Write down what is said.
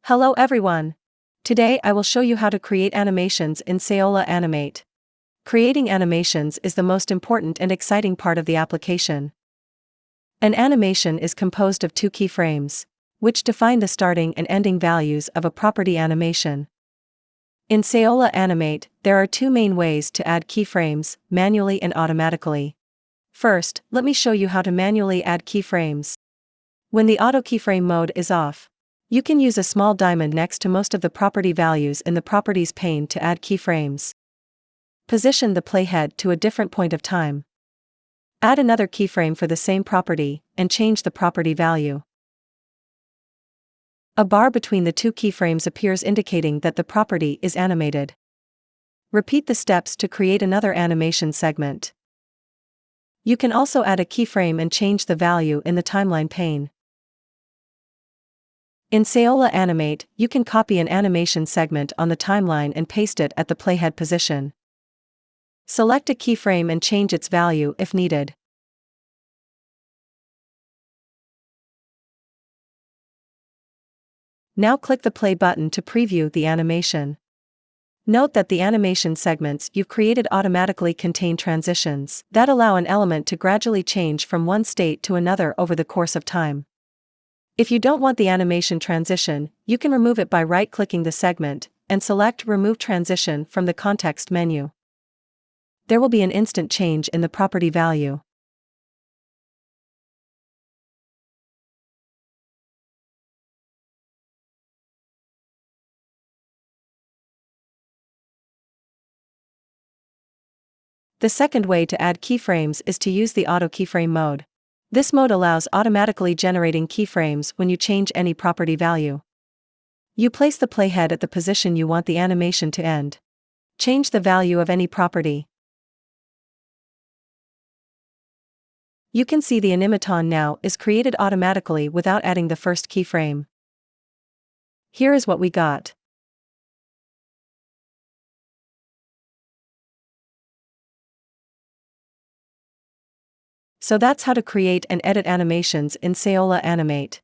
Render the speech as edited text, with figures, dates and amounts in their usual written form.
Hello everyone! Today I will show you how to create animations in Saola Animate. Creating animations is the most important and exciting part of the application. An animation is composed of two keyframes, which define the starting and ending values of a property animation. In Saola Animate, there are two main ways to add keyframes, manually and automatically. First, let me show you how to manually add keyframes. When the auto keyframe mode is off, you can use a small diamond next to most of the property values in the Properties pane to add keyframes. Position the playhead to a different point of time. Add another keyframe for the same property, and change the property value. A bar between the two keyframes appears indicating that the property is animated. Repeat the steps to create another animation segment. You can also add a keyframe and change the value in the timeline pane. In Saola Animate, you can copy an animation segment on the timeline and paste it at the playhead position. Select a keyframe and change its value if needed. Now click the play button to preview the animation. Note that the animation segments you've created automatically contain transitions that allow an element to gradually change from one state to another over the course of time. If you don't want the animation transition, you can remove it by right-clicking the segment and select Remove Transition from the context menu. There will be an instant change in the property value. The second way to add keyframes is to use the auto keyframe mode. This mode allows automatically generating keyframes when you change any property value. You place the playhead at the position you want the animation to end. Change the value of any property. You can see the animaton now is created automatically without adding the first keyframe. Here is what we got. So that's how to create and edit animations in Saola Animate.